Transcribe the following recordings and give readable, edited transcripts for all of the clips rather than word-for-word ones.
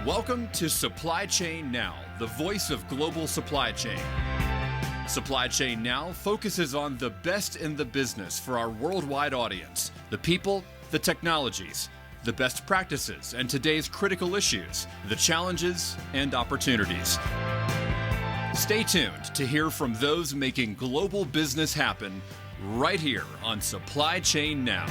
Welcome to Supply Chain Now, the voice of global supply chain. Supply Chain Now focuses on the best in the business for our worldwide audience, the people, the technologies, the best practices, and today's critical issues, the challenges and opportunities. Stay tuned to hear from those making global business happen right here on Supply Chain Now.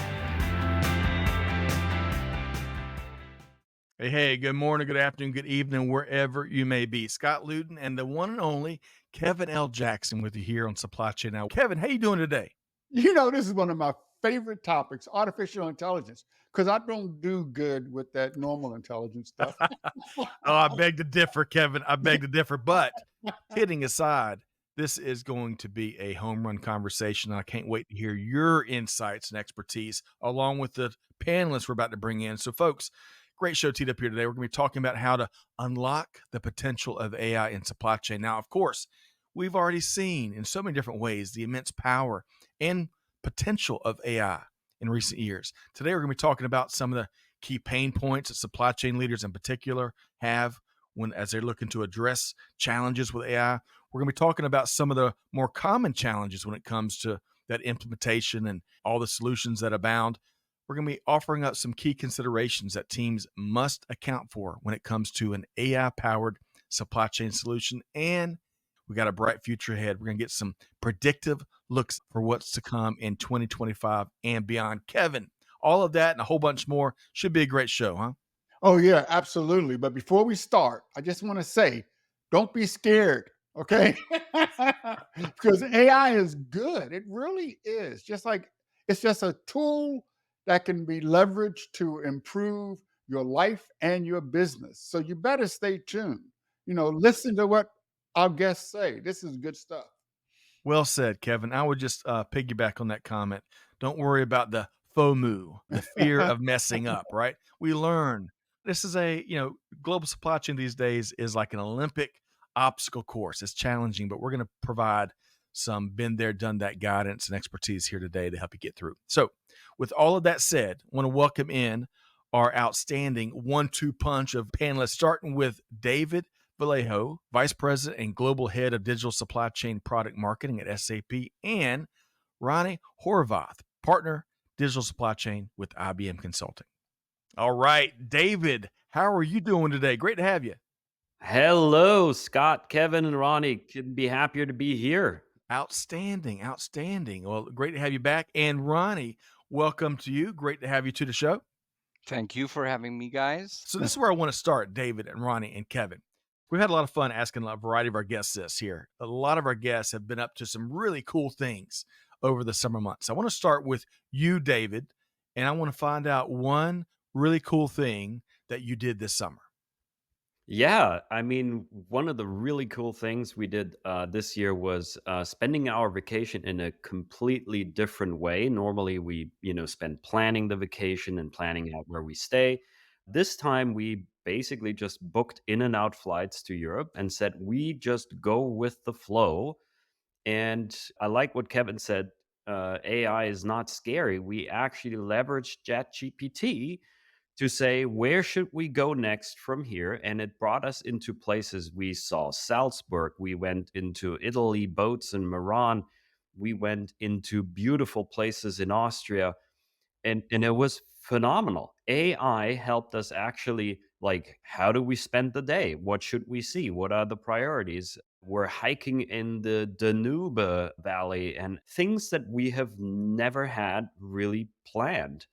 Hey, good morning, good afternoon, good evening, wherever you may be. Scott Luton and the one and only Kevin L. Jackson with you here on Supply Chain Now. Kevin, how you doing today? You know, this is one of my favorite topics, artificial intelligence, because I don't do good with that normal intelligence stuff. I beg to differ, Kevin. I beg to differ. But kidding aside, this is going to be a home run conversation. I can't wait to hear your insights and expertise along with the panelists we're about to bring in. So, folks, great show teed up here today. We're going to be talking about how to unlock the potential of AI in supply chain. Now, of course, we've already seen in so many different ways the immense power and potential of AI in recent years. Today, we're going to be talking about some of the key pain points that supply chain leaders in particular have as they're looking to address challenges with AI. We're going to be talking about some of the more common challenges when it comes to that implementation and all the solutions that abound. We're going to be offering up some key considerations that teams must account for when it comes to an AI-powered supply chain solution. And we got a bright future ahead. We're going to get some predictive looks for what's to come in 2025 and beyond. Kevin, all of that and a whole bunch more. Should be a great show, huh? Oh, yeah, absolutely. But before we start, I just want to say, don't be scared, okay? Because AI is good. It really is. It's just a tool that can be leveraged to improve your life and your business. So you better stay tuned. You know, listen to what our guests say. This is good stuff. Well said, Kevin. I would just piggyback on that comment. Don't worry about the FOMO, the fear of messing up, right? We learn. This is global supply chain these days is like an Olympic obstacle course. It's challenging, but we're going to provide some been there, done that guidance and expertise here today to help you get through. So with all of that said, I want to welcome in our outstanding 1-2 punch of panelists, starting with David Vallejo, Vice President and Global Head of Digital Supply Chain Product Marketing at SAP, and Ronny Horvath, Partner Digital Supply Chain with IBM Consulting. All right, David, how are you doing today? Great to have you. Hello, Scott, Kevin, and Ronny. Couldn't be happier to be here. Outstanding. Well, great to have you back. And Ronny, welcome to you. Great to have you to the show. Thank you for having me, guys. So this is where I want to start, David and Ronny and Kevin. We've had a lot of fun asking a variety of our guests this here. A lot of our guests have been up to some really cool things over the summer months. I want to start with you, David, and I want to find out one really cool thing that you did this summer. Yeah, I mean, one of the really cool things we did this year was spending our vacation in a completely different way. Normally, we spend planning the vacation and planning out where we stay. This time, we basically just booked in and out flights to Europe and said we just go with the flow. And I like what Kevin said. AI is not scary. We actually leveraged ChatGPT to say, where should we go next from here? And it brought us into places. We saw Salzburg. We went into Italy, boats in Meran. We went into beautiful places in Austria. And it was phenomenal. AI helped us actually, like, how do we spend the day? What should we see? What are the priorities? We're hiking in the Danube Valley and things that we have never had really planned.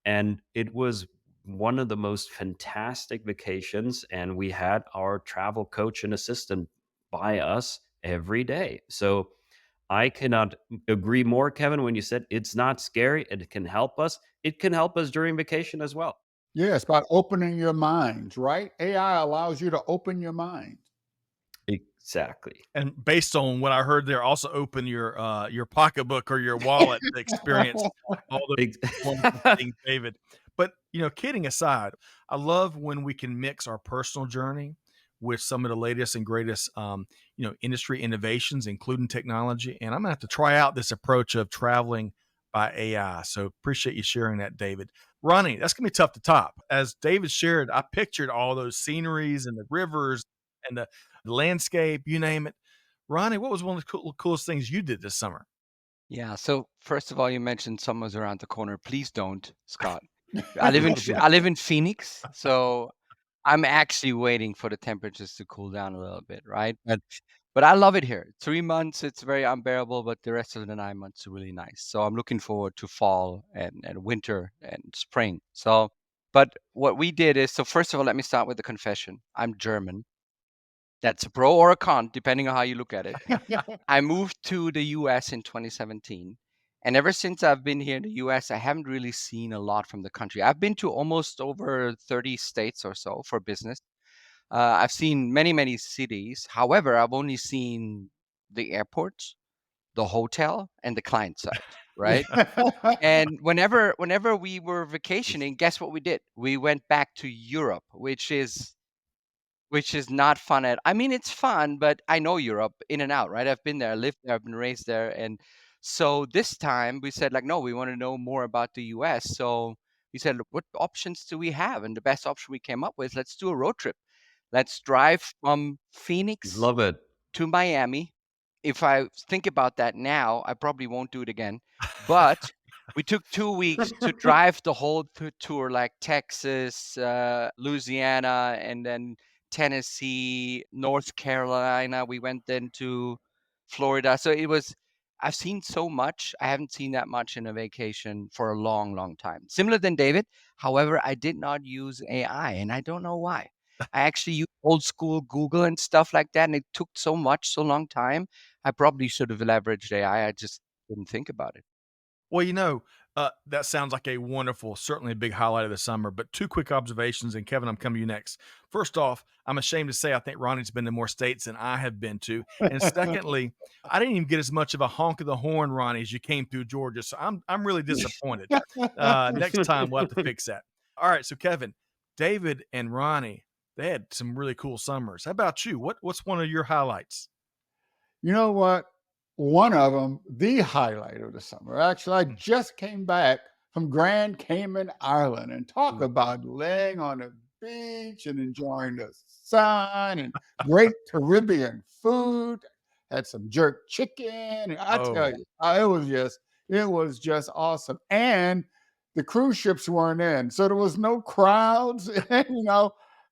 And it was one of the most fantastic vacations. And we had our travel coach and assistant by us every day. So I cannot agree more, Kevin, when you said it's not scary. It can help us. It can help us during vacation as well. Yeah, it's about opening your minds, right? AI allows you to open your mind. Exactly. And based on what I heard there, also open your pocketbook or your wallet to experience all the wonderful things, David. But, kidding aside, I love when we can mix our personal journey with some of the latest and greatest, industry innovations, including technology. And I'm going to have to try out this approach of traveling by AI. So appreciate you sharing that, David. Ronnie, that's going to be tough to top. As David shared, I pictured all those sceneries and the rivers and the landscape, you name it. Ronnie, what was one of the coolest things you did this summer? Yeah. So first of all, you mentioned summer's around the corner. Please don't, Scott. I live in Phoenix, so I'm actually waiting for the temperatures to cool down a little bit, right? But I love it here. 3 months, it's very unbearable, but the rest of the 9 months are really nice. So I'm looking forward to fall and winter and spring. So, but what we did is, so first of all, let me start with the confession. I'm German. That's a pro or a con, depending on how you look at it. I moved to the US in 2017. And ever since I've been here in the US, I haven't really seen a lot from the country. I've been to almost over 30 states or so for business. I've seen many, many cities. However, I've only seen the airports, the hotel, and the client side, right? And whenever we were vacationing, guess what we did? We went back to Europe, which is not fun at. I mean, it's fun, but I know Europe in and out, right? I've been there, I lived there, I've been raised there, and so this time we said like, no, we want to know more about the US. So we said, look, what options do we have? And the best option we came up with, let's do a road trip. Let's drive from Phoenix Love it. to Miami. If I think about that now, I probably won't do it again. But we took 2 weeks to drive the whole tour, like Texas, Louisiana, and then Tennessee, North Carolina. We went then to Florida. So I've seen so much. I haven't seen that much in a vacation for a long, long time. Similar than David. However, I did not use AI, and I don't know why. I actually use old school Google and stuff like that, and it took so long time. I probably should have leveraged AI. I just didn't think about it. Well, that sounds like a wonderful, certainly a big highlight of the summer. But two quick observations, and Kevin, I'm coming to you next. First off, I'm ashamed to say I think Ronnie's been to more states than I have been to. And secondly, I didn't even get as much of a honk of the horn, Ronnie, as you came through Georgia. So I'm really disappointed. Next time we'll have to fix that. All right, so Kevin, David, and Ronnie, they had some really cool summers. How about you? What's one of your highlights? You know what? One of them, the highlight of the summer. Actually, I just came back from Grand Cayman Island, and talk about laying on the beach and enjoying the sun and great Caribbean food. Had some jerk chicken, and I tell you, it was just awesome. And the cruise ships weren't in, so there was no crowds.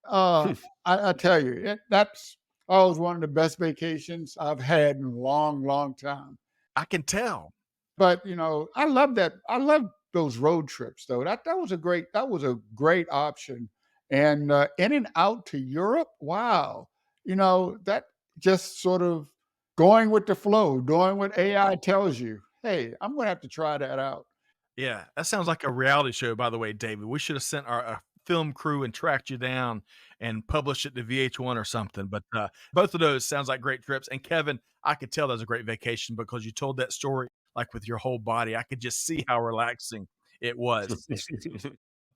I tell you, that's always one of the best vacations I've had in a long, long time. I can tell. But I love that. I love those road trips, though. That was a great option. And in and out to Europe, wow. That just sort of going with the flow, doing what AI tells you. Hey, I'm going to have to try that out. Yeah, that sounds like a reality show, by the way, David. We should have sent our film crew and tracked you down and published it to VH1 or something. But both of those sounds like great trips. And Kevin, I could tell that was a great vacation because you told that story like with your whole body. I could just see how relaxing it was.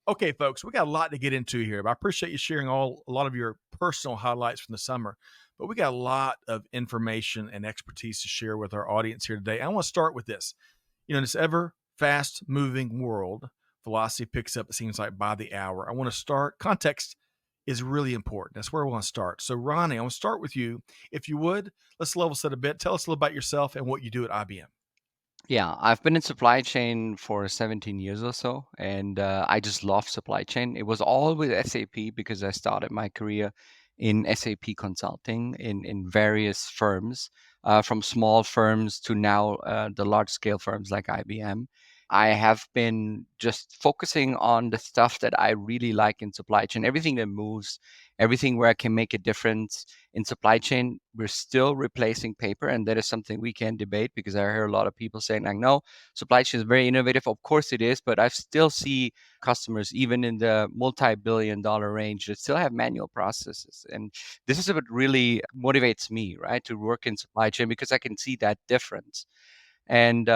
Okay, folks, we got a lot to get into here, but I appreciate you sharing a lot of your personal highlights from the summer. But we got a lot of information and expertise to share with our audience here today. I want to start with this. In this ever fast moving world, velocity picks up, it seems like, by the hour. I want to start. Context is really important. That's where I want to start. So, Ronnie, I want to start with you. If you would, let's level set a bit. Tell us a little about yourself and what you do at IBM. Yeah, I've been in supply chain for 17 years or so, and I just love supply chain. It was all with SAP because I started my career in SAP consulting in various firms, from small firms to now the large scale firms like IBM. I have been just focusing on the stuff that I really like in supply chain, everything that moves, everything where I can make a difference in supply chain. We're still replacing paper, and that is something we can debate because I hear a lot of people saying like, no, supply chain is very innovative. Of course it is, but I still see customers even in the multi-billion-dollar range that still have manual processes. And this is what really motivates me, right, to work in supply chain, because I can see that difference. And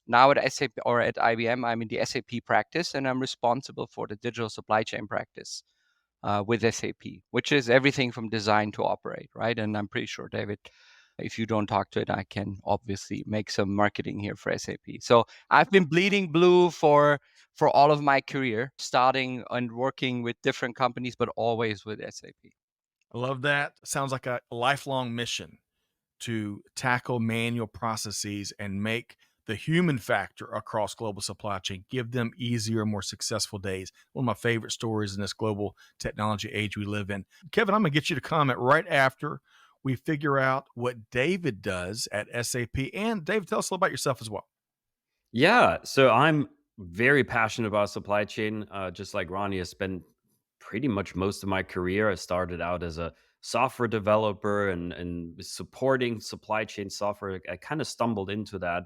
now at SAP or at IBM, I'm in the SAP practice, and I'm responsible for the digital supply chain practice with SAP, which is everything from design to operate, right? And I'm pretty sure David If you don't talk to it, I can obviously make some marketing here for SAP. So I've been bleeding blue for all of my career, starting and working with different companies, but always with SAP. I love that. Sounds like a lifelong mission to tackle manual processes and make the human factor across global supply chain, give them easier, more successful days. One of my favorite stories in this global technology age we live in. Kevin, I'm going to get you to comment right after we figure out what David does at SAP. And David, tell us a little about yourself as well. Yeah, so I'm very passionate about supply chain. Just like Ronnie, I spent pretty much most of my career. I started out as a software developer and supporting supply chain software. I kind of stumbled into that,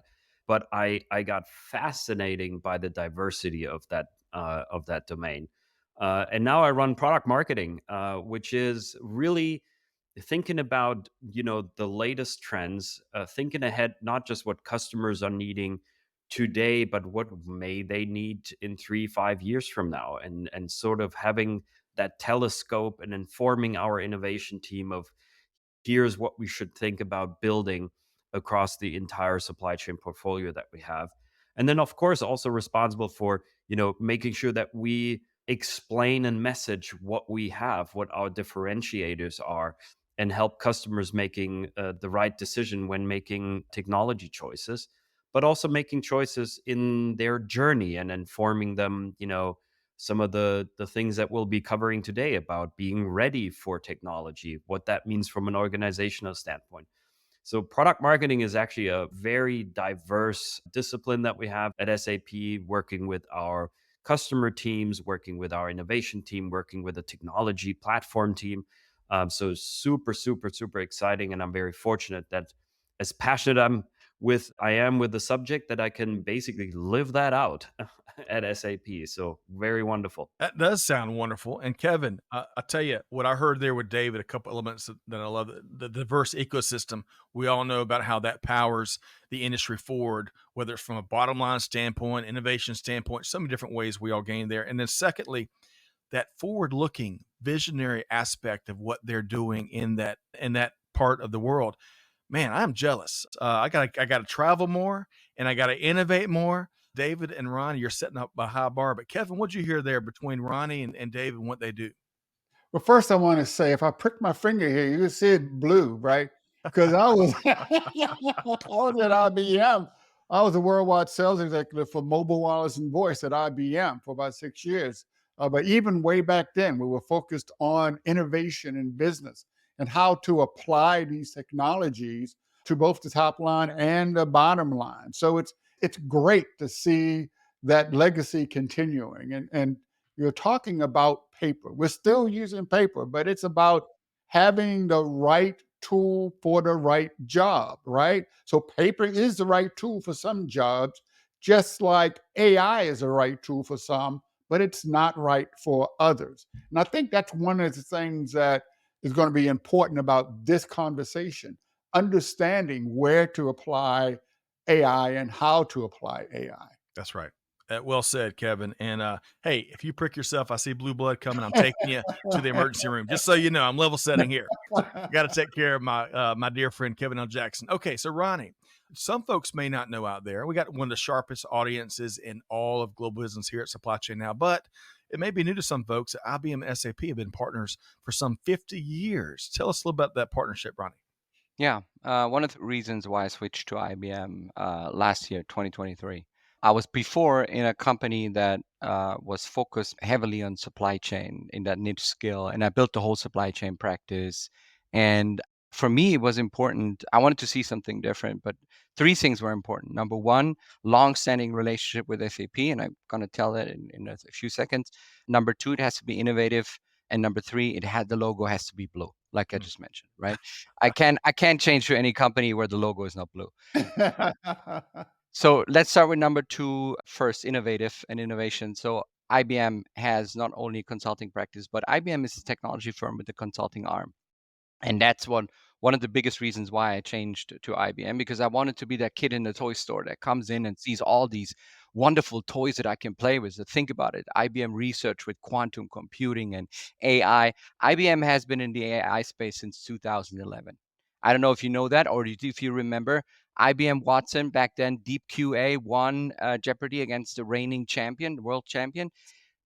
but I got fascinating by the diversity of that domain. And now I run product marketing, which is really thinking about the latest trends, thinking ahead, not just what customers are needing today, but what may they need in 3 5 years from now, and sort of having that telescope and informing our innovation team of here's what we should think about building across the entire supply chain portfolio that we have. And then of course also responsible for making sure that we explain and message what we have, what our differentiators are, and help customers making the right decision when making technology choices, but also making choices in their journey and informing them some of the things that we'll be covering today about being ready for technology, what that means from an organizational standpoint. So product marketing is actually a very diverse discipline that we have at SAP, working with our customer teams, working with our innovation team, working with the technology platform team. So super, super, super exciting. And I'm very fortunate that as passionate I am with the subject, that I can basically live that out at SAP. So very wonderful. That does sound wonderful. And Kevin, I tell you what I heard there with David, a couple elements that I love. The diverse ecosystem. We all know about how that powers the industry forward, whether it's from a bottom line standpoint, innovation standpoint, so many different ways we all gain there. And then secondly, that forward looking visionary aspect of what they're doing in that part of the world. Man, I'm jealous. I gotta travel more and I gotta innovate more. David and Ronnie, you're setting up a high bar. But Kevin, what'd you hear there between Ronnie and David and what they do? Well, first I want to say, if I prick my finger here, you see it blue, right? Because I was I was at IBM. I was a worldwide sales executive for mobile wireless and voice at IBM for about 6 years. But even way back then, we were focused on innovation in business and how to apply these technologies to both the top line and the bottom line. So it's great to see that legacy continuing. And you're talking about paper. We're still using paper, but it's about having the right tool for the right job, right? So paper is the right tool for some jobs, just like AI is the right tool for some, but it's not right for others. And I think that's one of the things that is going to be important about this conversation, understanding where to apply AI and how to apply AI. That's right. Well said, Kevin. And hey, if you prick yourself, I see blue blood coming. I'm taking you to the emergency room. Just so you know, I'm level setting here. Got to take care of my dear friend Kevin L. Jackson. Okay, so Ronnie, some folks may not know out there, we got one of the sharpest audiences in all of global business here at Supply Chain Now, but it may be new to some folks. IBM and SAP have been partners for some 50 years. Tell us a little about that partnership, Ronnie. Yeah, one of the reasons why I switched to IBM last year, 2023. I was before in a company that was focused heavily on supply chain in that niche skill, and I built the whole supply chain practice. And for me, it was important. I wanted to see something different, but three things were important. Number one, long-standing relationship with SAP, and I'm going to tell that in a few seconds. Number two, it has to be innovative, and number three, the logo has to be blue, like I just mentioned, right? I can't change to any company where the logo is not blue. So let's start with number two first, innovative and innovation. So IBM has not only consulting practice, but IBM is a technology firm with a consulting arm. And that's one of the biggest reasons why I changed to IBM, because I wanted to be that kid in the toy store that comes in and sees all these wonderful toys that I can play with. So think about it. IBM research with quantum computing and AI. IBM has been in the AI space since 2011. I don't know if you know that, or if you remember, IBM Watson back then, Deep QA won Jeopardy against the reigning champion, world champion.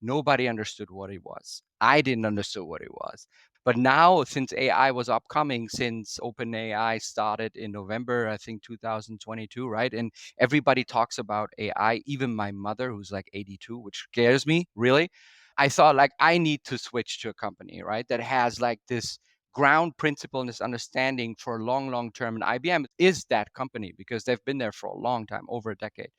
Nobody understood what it was. I didn't understand what it was. But now, since AI was upcoming, since OpenAI started in November, I think 2022, right? And everybody talks about AI, even my mother, who's like 82, which scares me, really. I thought like I need to switch to a company, right, that has like this ground principle and this understanding for a long, long term. And IBM is that company because they've been there for a long time, over a decade.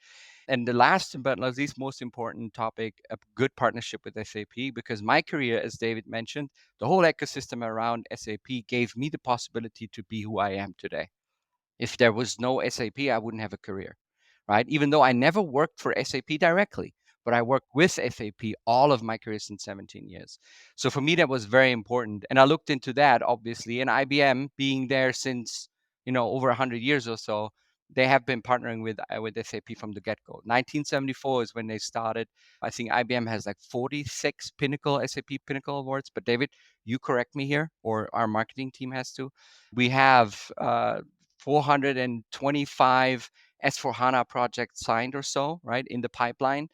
And the last but not least most important topic, a good partnership with SAP, because my career, as David mentioned, the whole ecosystem around SAP gave me the possibility to be who I am today. If there was no SAP, I wouldn't have a career, right? Even though I never worked for SAP directly, but I worked with SAP all of my career since 17 years. So for me, that was very important. And I looked into that, obviously, and IBM being there since, over 100 years or so, they have been partnering with SAP from the get-go. 1974 is when they started. I think IBM has like 46 SAP Pinnacle Awards. But David, you correct me here, or our marketing team has to. We have 425 S/4HANA projects signed or so, right, in the pipeline.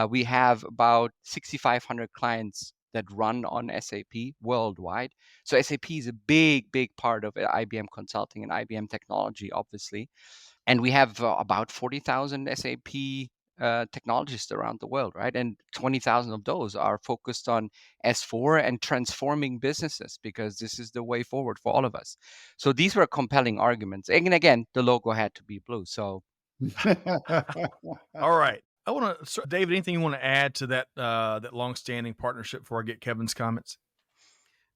We have about 6,500 clients that run on SAP worldwide. So SAP is a big, big part of IBM Consulting and IBM Technology, obviously. And we have about 40,000 SAP technologists around the world, right? And 20,000 of those are focused on S4 and transforming businesses, because this is the way forward for all of us. So these were compelling arguments. And again, the logo had to be blue. So All right. I want to, David, anything you want to add to that long-standing partnership before I get Kevin's comments?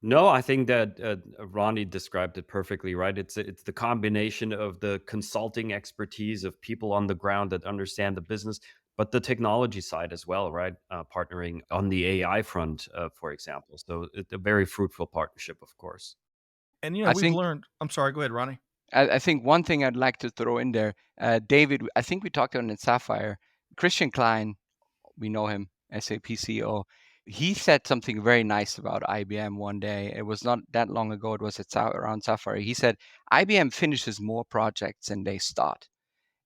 No, I think that Ronny described it perfectly, right? It's the combination of the consulting expertise of people on the ground that understand the business, but the technology side as well, right? Partnering on the AI front, for example. So it's a very fruitful partnership, of course. And, I we've think learned, I'm sorry, go ahead, Ronny. I think one thing I'd like to throw in there, David, I think we talked on in Sapphire, Christian Klein, we know him, SAP CEO. He said something very nice about IBM one day. It was not that long ago. It was around Sapphire. He said, IBM finishes more projects than they start.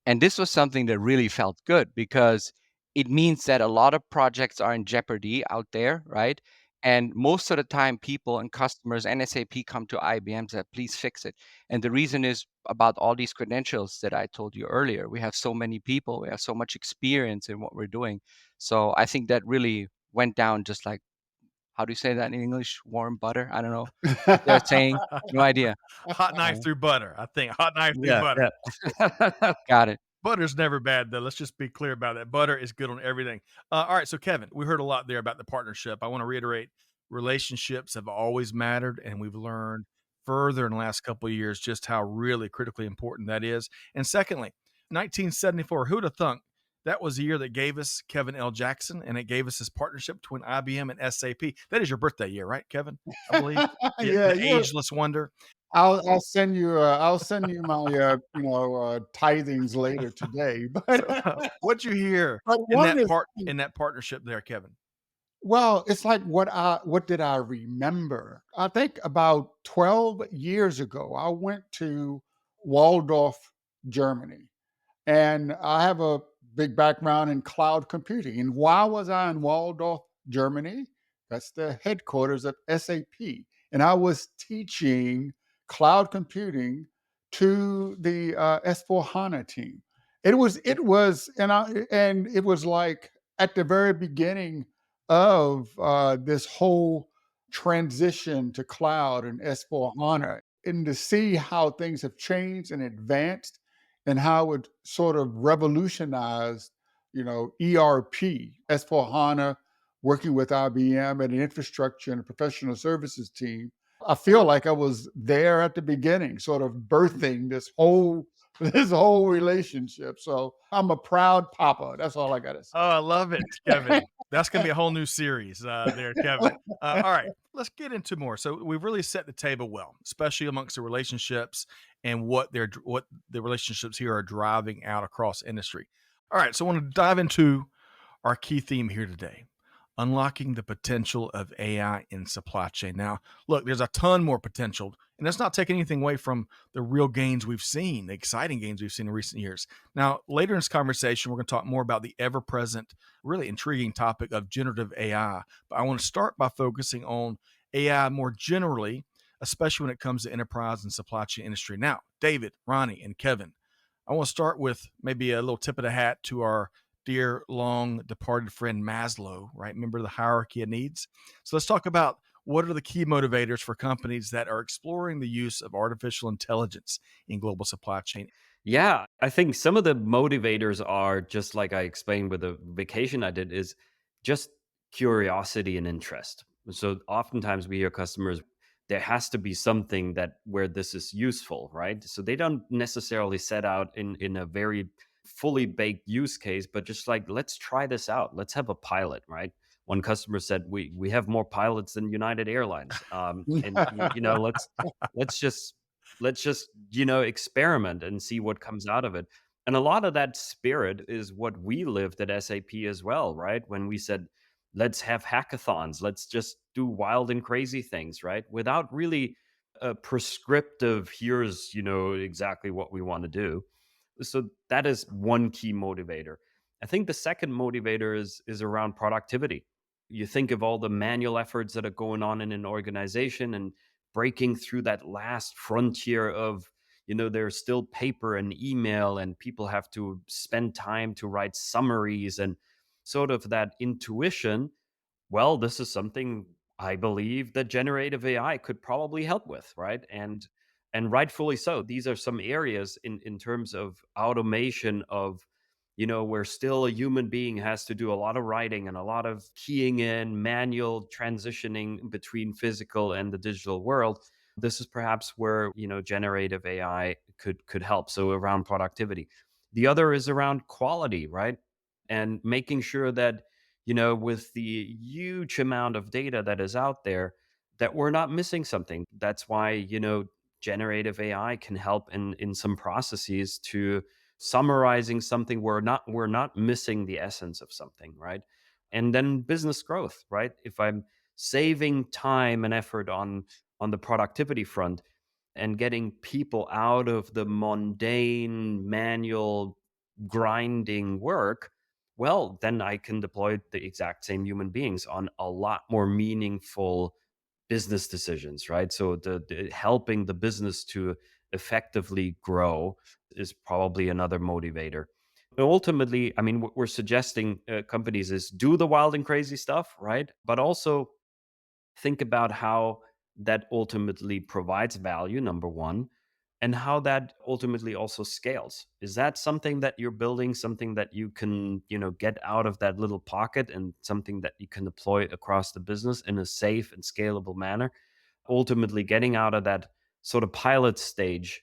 And this was something that really felt good, because it means that a lot of projects are in jeopardy out there, right? And most of the time, people and customers and SAP come to IBM and say, please fix it. And the reason is about all these credentials that I told you earlier. We have so many people, we have so much experience in what we're doing. So I think that really went down just like, how do you say that in English? Warm butter? I don't know what they're saying. No idea. Hot knife through butter. I think hot knife through butter. Yeah. Got it. Butter's never bad, though. Let's just be clear about that. Butter is good on everything. All right. So, Kevin, we heard a lot there about the partnership. I want to reiterate, relationships have always mattered, and we've learned further in the last couple of years just how really critically important that is. And secondly, 1974, who'd have thunk that was the year that gave us Kevin L. Jackson, and it gave us this partnership between IBM and SAP. That is your birthday year, right, Kevin? I believe. Yeah, the ageless wonder. I'll send you my tithings later today. But What'd you hear but in one is that partnership there, Kevin? well, it's like what did I remember? I think about 12 years ago, I went to Waldorf, Germany, and I have a big background in cloud computing. And why was I in Waldorf, Germany? That's the headquarters of SAP. And I was teaching cloud computing to the S/4HANA team. And it was like at the very beginning of this whole transition to cloud and S/4HANA, and to see how things have changed and advanced, and how it sort of revolutionized, ERP, S/4HANA, working with IBM and an infrastructure and a professional services team. I feel like I was there at the beginning, sort of birthing this whole relationship. So I'm a proud papa. That's all I got to say. Oh, I love it, Kevin. That's going to be a whole new series there, Kevin. All right, let's get into more. So we've really set the table well, especially amongst the relationships and what the relationships here are driving out across industry. All right, so I want to dive into our key theme here today. unlocking the potential of AI in supply chain. Now, look, there's a ton more potential, and that's not taking anything away from the real gains we've seen, the exciting gains we've seen in recent years. Now, later in this conversation, we're going to talk more about the ever present, really intriguing topic of generative AI. But I want to start by focusing on AI more generally, especially when it comes to enterprise and supply chain industry. Now, David, Ronny, and Kevin, I want to start with maybe a little tip of the hat to our dear long departed friend Maslow, right? Remember the hierarchy of needs? So let's talk about what are the key motivators for companies that are exploring the use of artificial intelligence in global supply chain. Yeah, I think some of the motivators are just like I explained with the vacation I did is just curiosity and interest. So oftentimes we hear customers there has to be something that where this is useful, right? So they don't necessarily set out in a very fully baked use case, but just like let's try this out. Let's have a pilot, right? One customer said we have more pilots than United Airlines, and let's just let's just experiment and see what comes out of it. And a lot of that spirit is what we lived at SAP as well, right? When we said let's have hackathons, let's just do wild and crazy things, right? Without really a prescriptive here's exactly what we want to do. So that is one key motivator. I think the second motivator is around productivity. You think of all the manual efforts that are going on in an organization and breaking through that last frontier of there's still paper and email and people have to spend time to write summaries and sort of that intuition. Well, this is something I believe that generative AI could probably help with, right? And rightfully so. These are some areas in terms of automation of where still a human being has to do a lot of writing and a lot of keying in, manual transitioning between physical and the digital world. This is perhaps where generative AI could help. So around productivity. The other is around quality, right? And making sure that with the huge amount of data that is out there, that we're not missing something. That's why, generative AI can help in some processes to summarizing something we're not missing the essence of something, right? And then business growth, right? If I'm saving time and effort on the productivity front and getting people out of the mundane manual grinding work, well, then I can deploy the exact same human beings on a lot more meaningful business decisions, right? So the helping the business to effectively grow is probably another motivator. Ultimately, I mean, what we're suggesting companies is do the wild and crazy stuff, right? But also think about how that ultimately provides value, number one, and how that ultimately also scales. Is that something that you're building, something that you can, get out of that little pocket and something that you can deploy across the business in a safe and scalable manner? Ultimately, getting out of that sort of pilot stage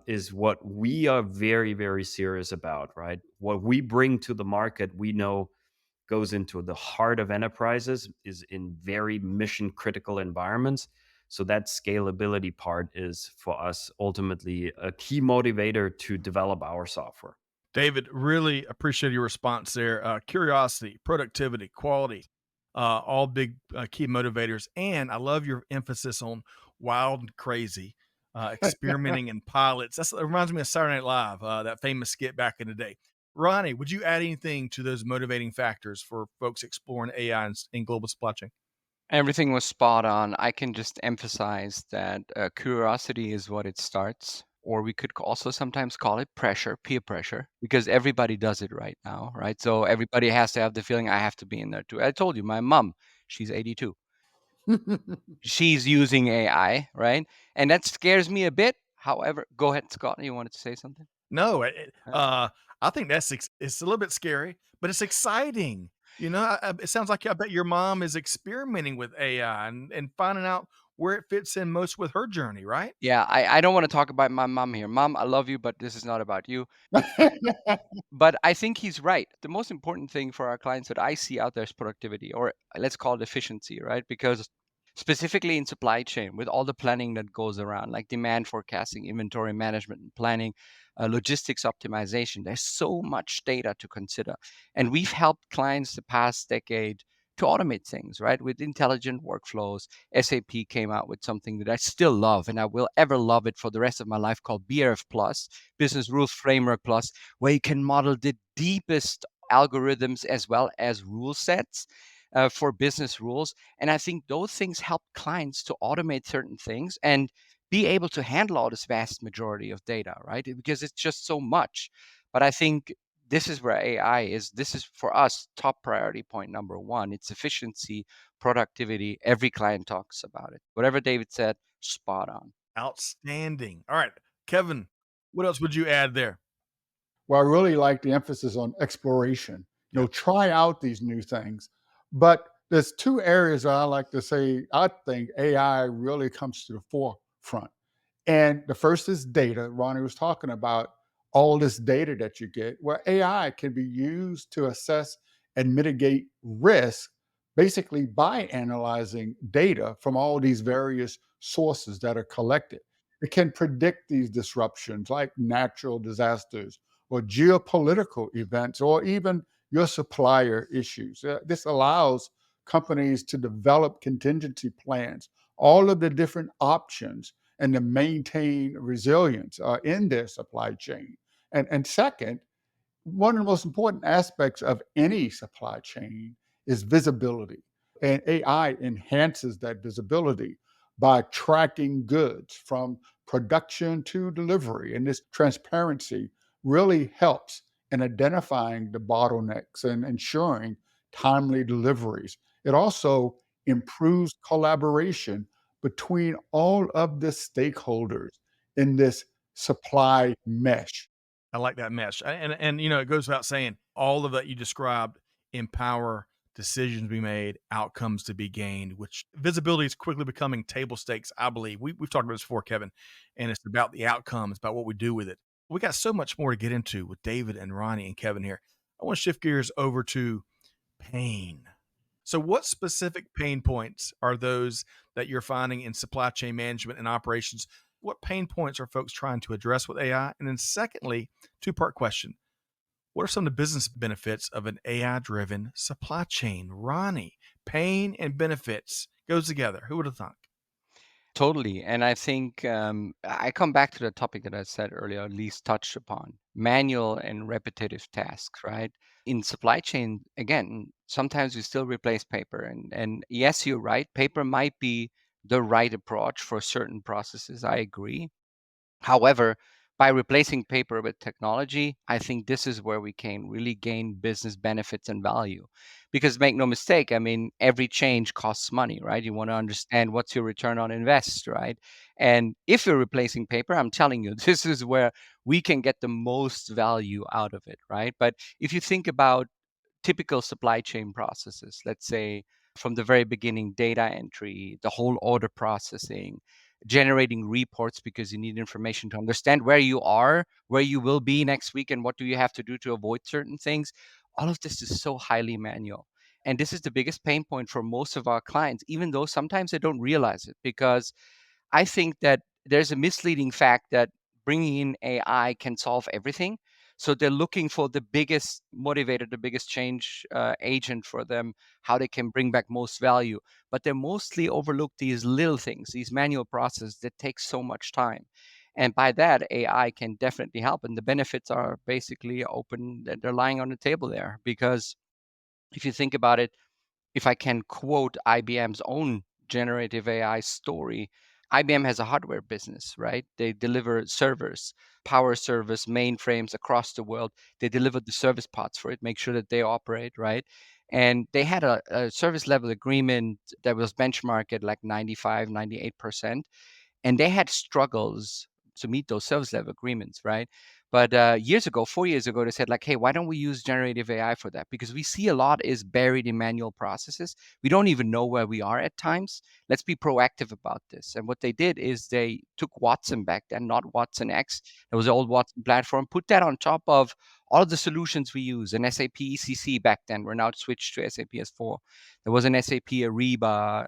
is what we are very, very serious about, right? What we bring to the market, we know goes into the heart of enterprises, is in very mission critical environments. So that scalability part is for us ultimately a key motivator to develop our software. David, really appreciate your response there. Curiosity, productivity, quality, all big key motivators. And I love your emphasis on wild and crazy, experimenting and pilots. That reminds me of Saturday Night Live, that famous skit back in the day. Ronny, would you add anything to those motivating factors for folks exploring AI in global supply chain? Everything was spot on. I can just emphasize that curiosity is what it starts, or we could also sometimes call it pressure, peer pressure, because everybody does it right now, right? So everybody has to have the feeling I have to be in there too. I told you, my mom, she's 82. She's using AI, right? And that scares me a bit. However, go ahead, Scott. You wanted to say something? No, Huh? I think it's a little bit scary, but it's exciting. It sounds like I bet your mom is experimenting with AI and finding out where it fits in most with her journey, right? Yeah, I don't want to talk about my mom here. Mom, I love you, but this is not about you. But I think he's right. The most important thing for our clients that I see out there is productivity, or let's call it efficiency, right? Because specifically in supply chain, with all the planning that goes around, like demand forecasting, inventory management and planning, logistics optimization, there's so much data to consider. And we've helped clients the past decade to automate things, right? With intelligent workflows, SAP came out with something that I still love and I will ever love it for the rest of my life called BRF Plus, Business Rules Framework Plus, where you can model the deepest algorithms as well as rule sets for business rules. And I think those things help clients to automate certain things and be able to handle all this vast majority of data, right? Because it's just so much. But I think this is where AI is. This is for us top priority point number one. It's efficiency, productivity. Every client talks about it. Whatever David said, spot on. Outstanding. All right, Kevin, what else would you add there? Well, I really like the emphasis on exploration. Yep. Try out these new things. But there's two areas that I like to say I think AI really comes to the forefront. And the first is data. Ronnie was talking about all this data that you get, where AI can be used to assess and mitigate risk basically by analyzing data from all these various sources that are collected. It can predict these disruptions like natural disasters or geopolitical events or even your supplier issues. This allows companies to develop contingency plans, all of the different options, and to maintain resilience in their supply chain. And second, one of the most important aspects of any supply chain is visibility. And AI enhances that visibility by tracking goods from production to delivery. And this transparency really helps in identifying the bottlenecks and ensuring timely deliveries. It also improves collaboration between all of the stakeholders in this supply mesh. I like that mesh. And it goes without saying, all of that you described empower decisions to be made, outcomes to be gained, which visibility is quickly becoming table stakes, I believe. We've talked about this before, Kevin, and it's about the outcomes, about what we do with it. We got so much more to get into with David and Ronnie and Kevin here. I want to shift gears over to pain. So what specific pain points are those that you're finding in supply chain management and operations? What pain points are folks trying to address with AI? And then secondly, two-part question. What are some of the business benefits of an AI-driven supply chain? Ronnie, pain and benefits goes together. Who would have thought? Totally. And I think I come back to the topic that I said earlier, at least touched upon manual and repetitive tasks, right? In supply chain, again, sometimes we still replace paper. And yes, you're right. Paper might be the right approach for certain processes. I agree. However, by replacing paper with technology, I think this is where we can really gain business benefits and value. Because make no mistake, I mean, every change costs money, right? You want to understand what's your return on invest, right? And if you're replacing paper, I'm telling you, this is where we can get the most value out of it, right? But if you think about typical supply chain processes, let's say from the very beginning, data entry, the whole order processing, generating reports because you need information to understand where you are, where you will be next week, and what do you have to do to avoid certain things. All of this is so highly manual. And this is the biggest pain point for most of our clients, even though sometimes they don't realize it, because I think that there's a misleading fact that bringing in AI can solve everything. So they're looking for the biggest motivator, the biggest change agent for them, how they can bring back most value. But they mostly overlook these little things, these manual processes that take so much time. And by that, AI can definitely help. And the benefits are basically open, they're lying on the table there. Because if you think about it, if I can quote IBM's own generative AI story, IBM has a hardware business, right? They deliver servers, power service, mainframes across the world. They deliver the service parts for it, make sure that they operate, right? And they had a service level agreement that was benchmarked at like 95, 98%. And they had struggles to meet those service level agreements, right? But years ago, 4 years ago, they said like, hey, why don't we use generative AI for that? Because we see a lot is buried in manual processes. We don't even know where we are at times. Let's be proactive about this. And what they did is they took Watson back then, not Watson X. It was the old Watson platform, put that on top of all of the solutions we use. An SAP ECC back then, we're now switched to SAP S4. There was an SAP Ariba.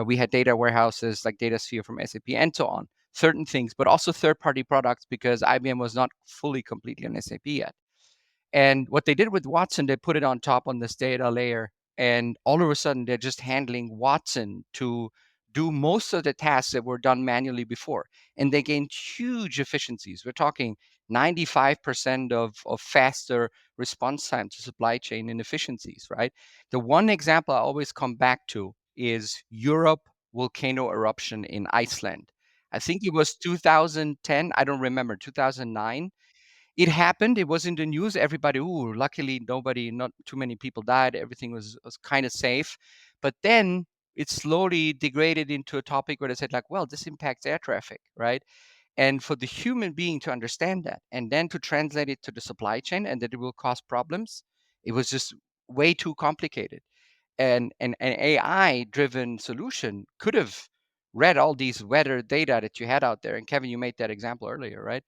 We had data warehouses like DataSphere from SAP and so on, certain things, but also third-party products because IBM was not fully completely on SAP yet. And what they did with Watson, they put it on top on this data layer And all of a sudden, they're just handling Watson to do most of the tasks that were done manually before. And they gained huge efficiencies. We're talking 95% of faster response time to supply chain inefficiencies, right? The one example I always come back to is Europe volcano eruption in Iceland. I think it was 2010. I don't remember, 2009. It happened. It was in the news. Everybody, ooh, luckily not too many people died. Everything was kind of safe. But then it slowly degraded into a topic where they said, like, well, this impacts air traffic, right? And for the human being to understand that and then to translate it to the supply chain and that it will cause problems, it was just way too complicated. And an AI driven solution could have read all these weather data that you had out there. And Kevin, you made that example earlier, right?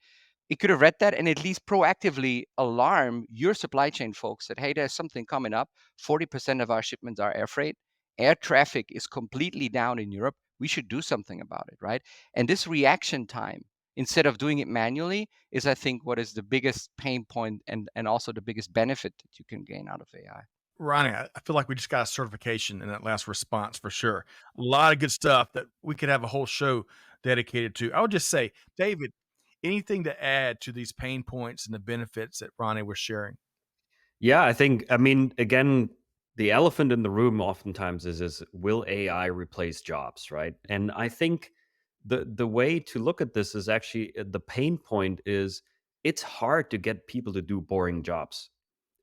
It could have read that and at least proactively alarm your supply chain folks that, hey, there's something coming up. 40% of our shipments are air freight. Air traffic is completely down in Europe. We should do something about it, right? And this reaction time, instead of doing it manually, is, I think, what is the biggest pain point and also the biggest benefit that you can gain out of AI. Ronnie, I feel like we just got a certification in that last response for sure. A lot of good stuff that we could have a whole show dedicated to. I would just say, David, anything to add to these pain points and the benefits that Ronnie was sharing? Yeah, I mean, again, the elephant in the room oftentimes is will AI replace jobs, right? And I think the way to look at this is actually the pain point is it's hard to get people to do boring jobs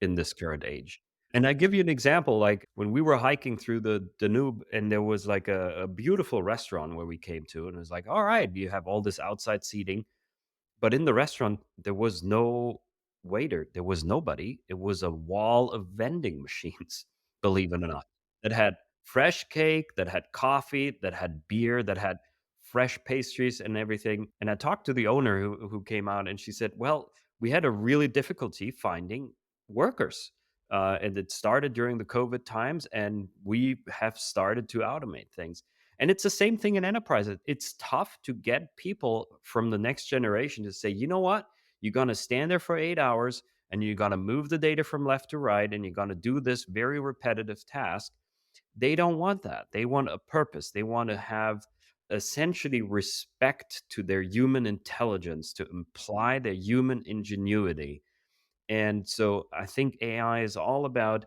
in this current age. And I give you an example, like when we were hiking through the Danube and there was like a beautiful restaurant where we came to, and it was like, all right, you have all this outside seating. But in the restaurant, there was no waiter. There was nobody. It was a wall of vending machines, believe it or not, that had fresh cake, that had coffee, that had beer, that had fresh pastries and everything. And I talked to the owner who came out and she said, well, we had a really difficulty finding workers. And it started during the COVID times, and we have started to automate things. And it's the same thing in enterprises. It's tough to get people from the next generation to say, you know what? You're going to stand there for 8 hours and you're going to move the data from left to right and you're going to do this very repetitive task. They don't want that. They want a purpose. They want to have essentially respect to their human intelligence, to imply their human ingenuity. And so I think AI is all about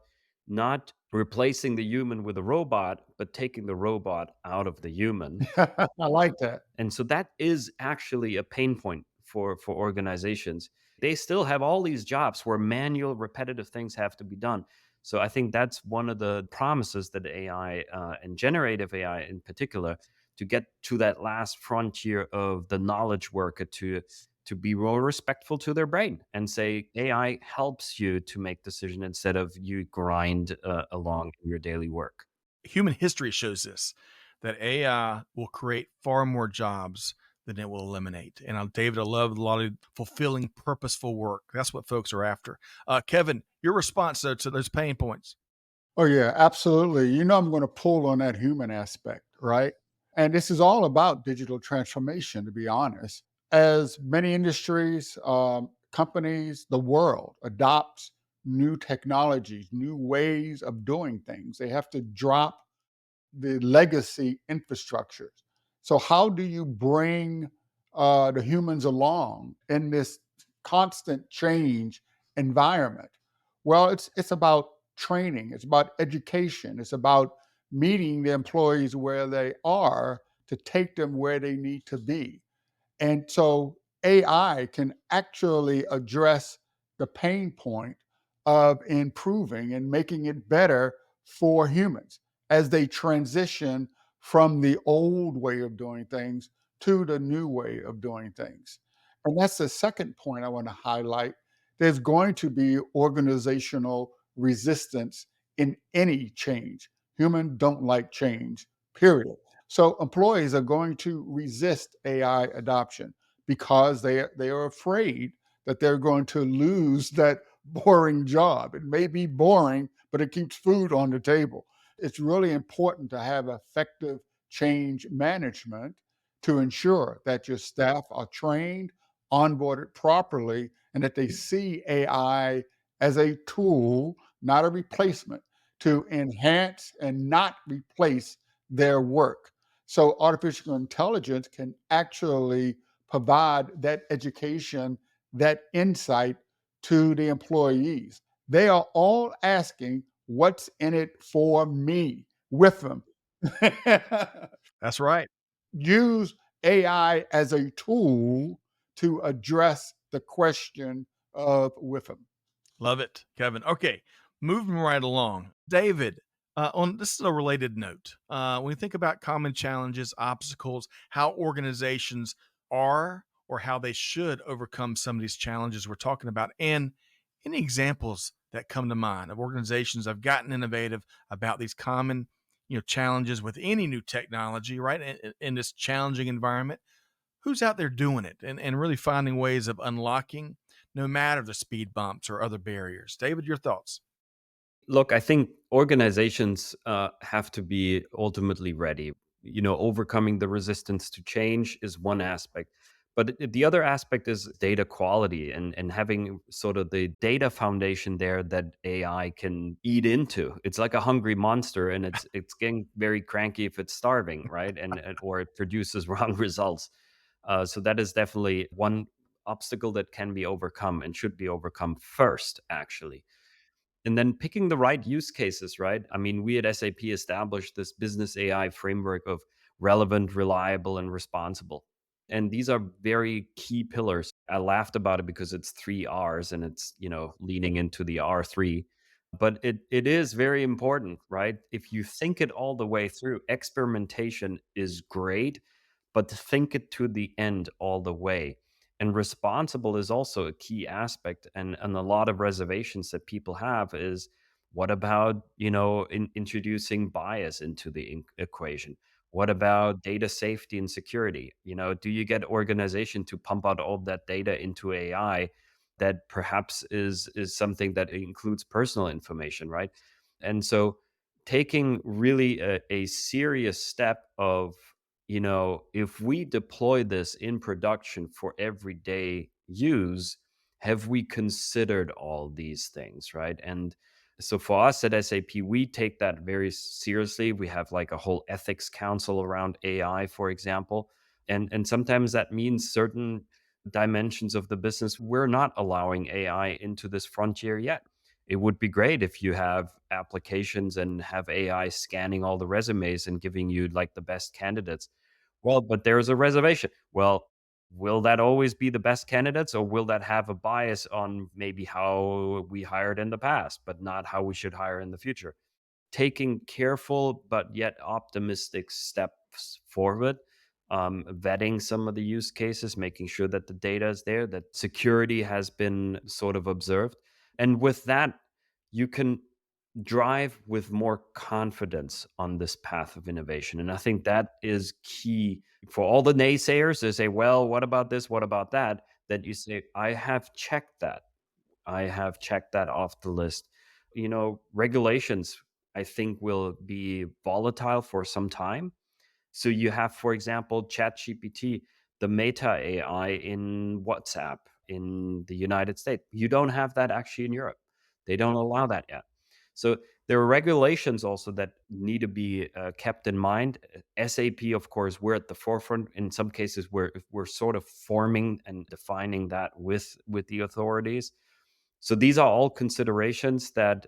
not replacing the human with a robot, but taking the robot out of the human. I like that. And so that is actually a pain point for organizations. They still have all these jobs where manual, repetitive things have to be done. So I think that's one of the promises that AI and generative AI in particular, to get to that last frontier of the knowledge worker to be more respectful to their brain and say AI helps you to make decision instead of you grind along in your daily work. Human history shows this, that AI will create far more jobs than it will eliminate. And David, I love a lot of fulfilling, purposeful work. That's what folks are after. Kevin, your response though to those pain points. Oh, yeah, absolutely. I'm going to pull on that human aspect, right? And this is all about digital transformation, to be honest. As many industries, companies, the world adopts new technologies, new ways of doing things, they have to drop the legacy infrastructures. So, how do you bring the humans along in this constant change environment? Well, it's about training, it's about education, it's about meeting the employees where they are to take them where they need to be. And so AI can actually address the pain point of improving and making it better for humans as they transition from the old way of doing things to the new way of doing things. And that's the second point I want to highlight. There's going to be organizational resistance in any change. Humans don't like change, period. So employees are going to resist AI adoption because they are afraid that they're going to lose that boring job. It may be boring, but it keeps food on the table. It's really important to have effective change management to ensure that your staff are trained, onboarded properly, and that they see AI as a tool, not a replacement, to enhance and not replace their work. So artificial intelligence can actually provide that education, that insight to the employees. They are all asking, what's in it for me with them? That's right. Use AI as a tool to address the question of with them. Love it, Kevin. Okay, moving right along. David, on this is a related note. When you think about common challenges, obstacles, how organizations are or how they should overcome some of these challenges we're talking about, and any examples that come to mind of organizations that have gotten innovative about these common, challenges with any new technology, right? In this challenging environment, who's out there doing it and really finding ways of unlocking no matter the speed bumps or other barriers? David, your thoughts? Look, I think organizations have to be ultimately ready. Overcoming the resistance to change is one aspect. But the other aspect is data quality and having sort of the data foundation there that AI can eat into. It's like a hungry monster, and it's getting very cranky if it's starving, right? Or it produces wrong results. So that is definitely one obstacle that can be overcome and should be overcome first, actually. And then picking the right use cases, right? I mean, we at SAP established this business AI framework of relevant, reliable, and responsible. And these are very key pillars. I laughed about it because it's 3 R's and it's, leaning into the R3. But it is very important, right? If you think it all the way through, experimentation is great, but to think it to the end all the way. And responsible is also a key aspect. And a lot of reservations that people have is, what about, introducing bias into the equation? What about data safety and security? Do you get organization to pump out all that data into AI that perhaps is something that includes personal information, right? And so taking really a serious step of, if we deploy this in production for everyday use, have we considered all these things, right? And so for us at SAP, we take that very seriously. We have like a whole ethics council around AI, for example. And sometimes that means certain dimensions of the business, we're not allowing AI into this frontier yet. It would be great if you have applications and have AI scanning all the resumes and giving you like the best candidates. Well, but there's a reservation. Well, will that always be the best candidates, or will that have a bias on maybe how we hired in the past, but not how we should hire in the future? Taking careful but yet optimistic steps forward, vetting some of the use cases, making sure that the data is there, that security has been sort of observed. And with that, you can drive with more confidence on this path of innovation. And I think that is key for all the naysayers. They say, well, what about this? What about that? That you say, I have checked that. I have checked that off the list. Regulations, I think, will be volatile for some time. So you have, for example, ChatGPT, the Meta AI in WhatsApp in the United States. You don't have that actually in Europe. They don't allow that yet. So there are regulations also that need to be kept in mind. SAP, of course, we're at the forefront. In some cases, we're sort of forming and defining that with the authorities. So these are all considerations that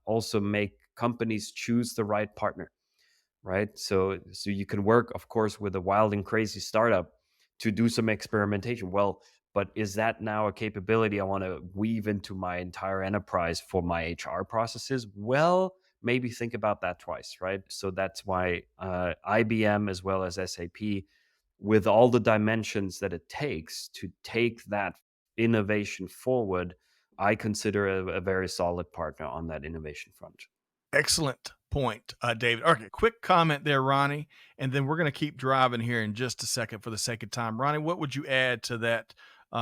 also make companies choose the right partner, right? So you can work, of course, with a wild and crazy startup to do some experimentation. Well, but is that now a capability I want to weave into my entire enterprise for my HR processes? Well, maybe think about that twice, right? So that's why IBM as well as SAP, with all the dimensions that it takes to take that innovation forward, I consider a very solid partner on that innovation front. Excellent point, David. Okay, quick comment there, Ronnie, and then we're going to keep driving here in just a second for the sake of time. Ronnie, what would you add to that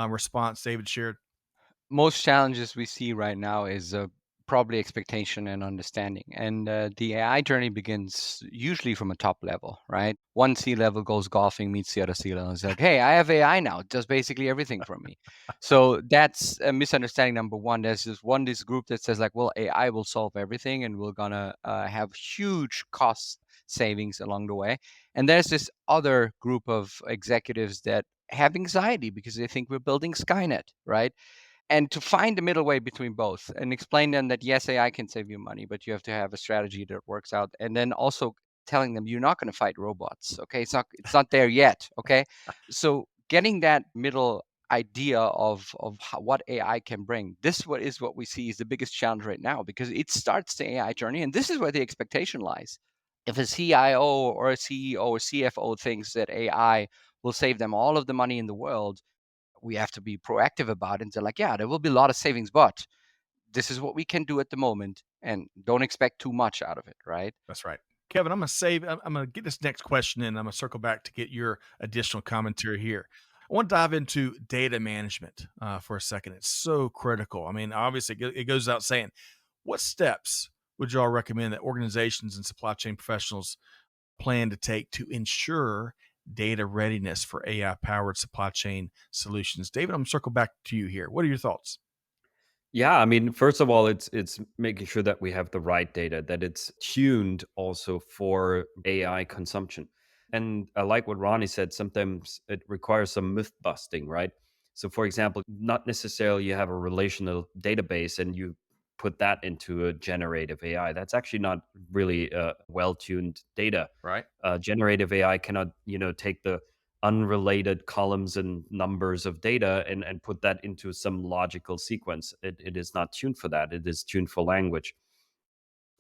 response David shared? Most challenges we see right now is probably expectation and understanding. And the AI journey begins usually from a top level, right? One C-level goes golfing, meets the other C-level, and is like, hey, I have AI now, it does basically everything for me. So that's a misunderstanding number one. There's this group that says like, well, AI will solve everything and we're gonna have huge cost savings along the way. And there's this other group of executives that have anxiety because they think we're building Skynet, right? And to find the middle way between both and explain them that yes, AI can save you money, but you have to have a strategy that works out. And then also telling them you're not going to fight robots. Okay, it's not there yet. Okay, so getting that middle idea of what AI can bring. This is what we see is the biggest challenge right now, because it starts the AI journey, and this is where the expectation lies. If a CIO or a CEO or CFO thinks that AI will save them all of the money in the world, we have to be proactive about it and say like, yeah, there will be a lot of savings, but this is what we can do at the moment, and don't expect too much out of it, right? That's right. Kevin, I'm going to get this next question in. I'm going to circle back to get your additional commentary here. I want to dive into data management for a second. It's so critical. I mean, obviously, it goes without saying. What steps would y'all recommend that organizations and supply chain professionals plan to take to ensure data readiness for AI-powered supply chain solutions? David, I'm going to circle back to you here. What are your thoughts? Yeah, I mean, first of all, it's making sure that we have the right data, that it's tuned also for AI consumption. And I like what Ronnie said. Sometimes it requires some myth busting, right? So, for example, not necessarily you have a relational database and you put that into a generative AI. That's actually not really well-tuned data. Right. Generative AI cannot, take the unrelated columns and numbers of data and put that into some logical sequence. It is not tuned for that. It is tuned for language.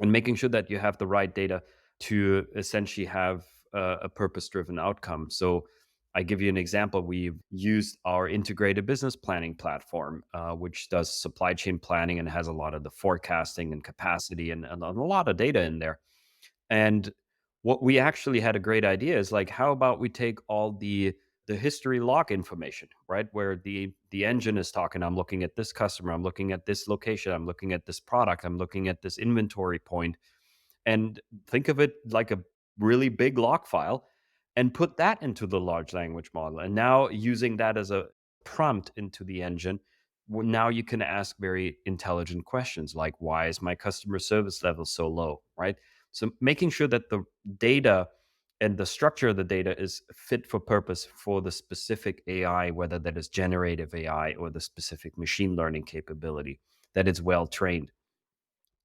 And making sure that you have the right data to essentially have a purpose-driven outcome. So I give you an example. We've used our integrated business planning platform, which does supply chain planning and has a lot of the forecasting and capacity and a lot of data in there. And what we actually had a great idea is like, how about we take all the history log information, right? Where the engine is talking, I'm looking at this customer, I'm looking at this location, I'm looking at this product, I'm looking at this inventory point, and think of it like a really big log file and put that into the large language model. And now using that as a prompt into the engine, now you can ask very intelligent questions like, why is my customer service level so low, right? So making sure that the data and the structure of the data is fit for purpose for the specific AI, whether that is generative AI or the specific machine learning capability, that it's well trained.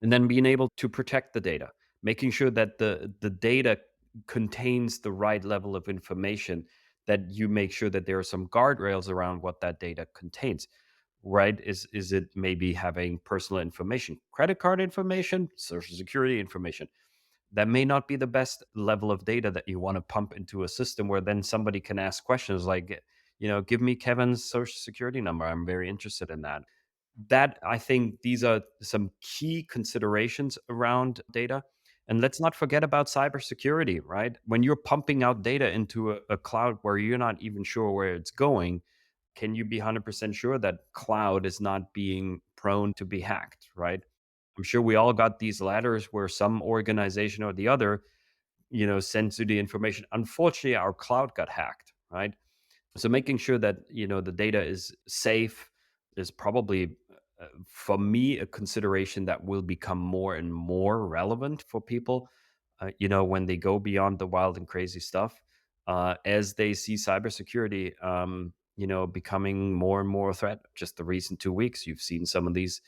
And then being able to protect the data, making sure that the data contains the right level of information, that you make sure that there are some guardrails around what that data contains, right? Is it maybe having personal information, credit card information, social security information? That may not be the best level of data that you want to pump into a system where then somebody can ask questions like, give me Kevin's social security number. I'm very interested in that. That, I think, these are some key considerations around data. And let's not forget about cybersecurity, right? When you're pumping out data into a cloud where you're not even sure where it's going, can you be 100% sure that cloud is not being prone to be hacked, right? I'm sure we all got these letters where some organization or the other, sends you the information. Unfortunately, our cloud got hacked, right? So making sure that, the data is safe is probably, for me, a consideration that will become more and more relevant for people, when they go beyond the wild and crazy stuff, as they see cybersecurity, becoming more and more a threat. Just the recent 2 weeks, you've seen some of these,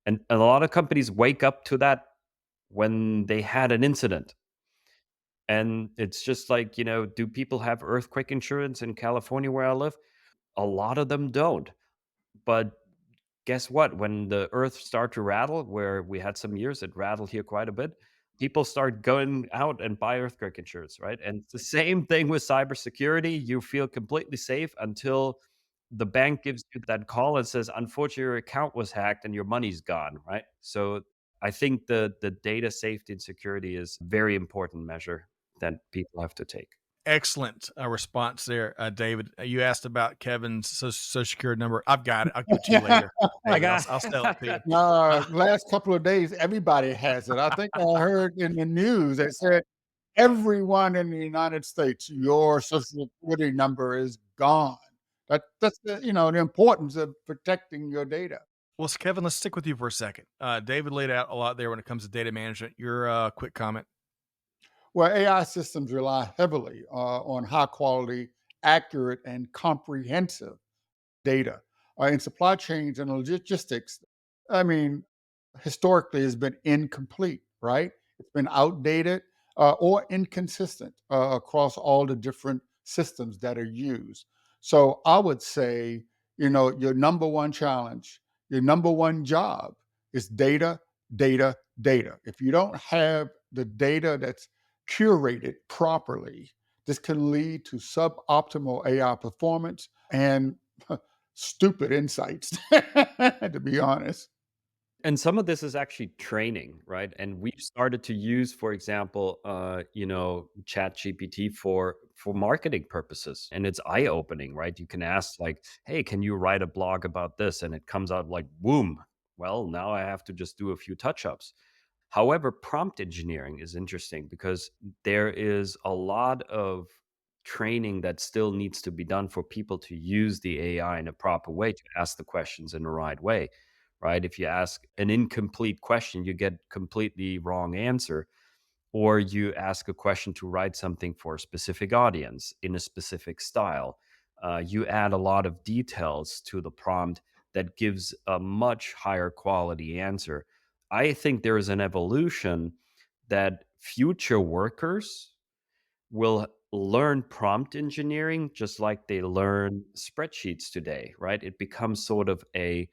and a lot of companies wake up to that when they had an incident. And it's just like, do people have earthquake insurance in California where I live? A lot of them don't. But guess what? When the earth start to rattle, where we had some years it rattled here quite a bit, people start going out and buy earthquake insurance, right? And it's the same thing with cybersecurity. You feel completely safe until the bank gives you that call and says, unfortunately, your account was hacked and your money's gone, right? So I think the data safety and security is a very important measure that people have to take. Excellent response there, David. You asked about Kevin's social security number. I've got it. I'll give it to you later. I David. got I'll sell it to you. Last couple of days, everybody has it. I think I heard in the news they said everyone in the United States, your social security number is gone. That's the importance of protecting your data. Well, Kevin, let's stick with you for a second. David laid out a lot there when it comes to data management. Your quick comment. Well, AI systems rely heavily on high quality, accurate, and comprehensive data. In supply chains and logistics, I mean, historically has been incomplete, right? It's been outdated or inconsistent across all the different systems that are used. So I would say, your number one challenge, your number one job is data, data, data. If you don't have the data that's curated properly, this can lead to suboptimal AI performance and stupid insights, to be honest. And some of this is actually training, right? And we've started to use, for example, Chat GPT for marketing purposes, and it's eye opening, right? You can ask like, "Hey, can you write a blog about this?" And it comes out like, "Boom!" Well, now I have to just do a few touch ups. However, prompt engineering is interesting because there is a lot of training that still needs to be done for people to use the AI in a proper way to ask the questions in the right way, right? If you ask an incomplete question, you get completely wrong answer, or you ask a question to write something for a specific audience in a specific style. You add a lot of details to the prompt that gives a much higher quality answer. I think there is an evolution that future workers will learn prompt engineering just like they learn spreadsheets today, right? It becomes sort of a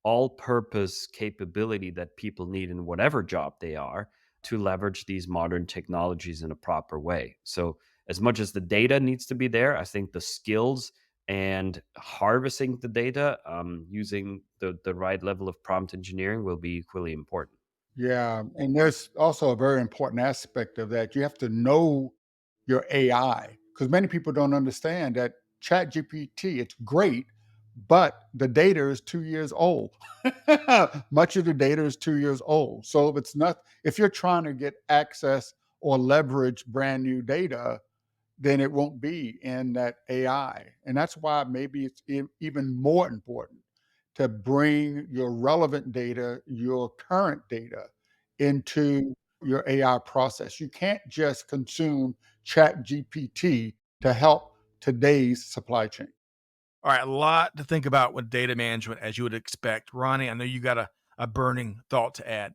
all-purpose capability that people need in whatever job they are to leverage these modern technologies in a proper way. So as much as the data needs to be there, I think the skills and harvesting the data using the right level of prompt engineering will be equally important. Yeah, and there's also a very important aspect of that. You have to know your AI because many people don't understand that Chat GPT, it's great, but the data is 2 years old. Much of the data is 2 years old. So if you're trying to get access or leverage brand new data, then it won't be in that AI. And that's why maybe it's even more important to bring your relevant data, your current data into your AI process. You can't just consume Chat GPT to help today's supply chain. All right, a lot to think about with data management, as you would expect. Ronnie, I know you got a burning thought to add.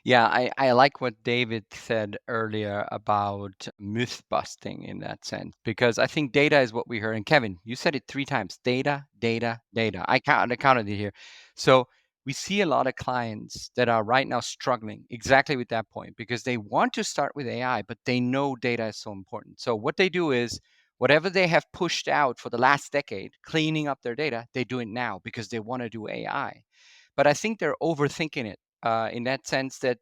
Yeah, I like what David said earlier about myth busting in that sense, because I think data is what we heard. And Kevin, you said it 3 times: data, data, data. I counted it here. So we see a lot of clients that are right now struggling exactly with that point because they want to start with AI, but they know data is so important. So what they do is whatever they have pushed out for the last decade, cleaning up their data, they do it now because they want to do AI. But I think they're overthinking it in that sense that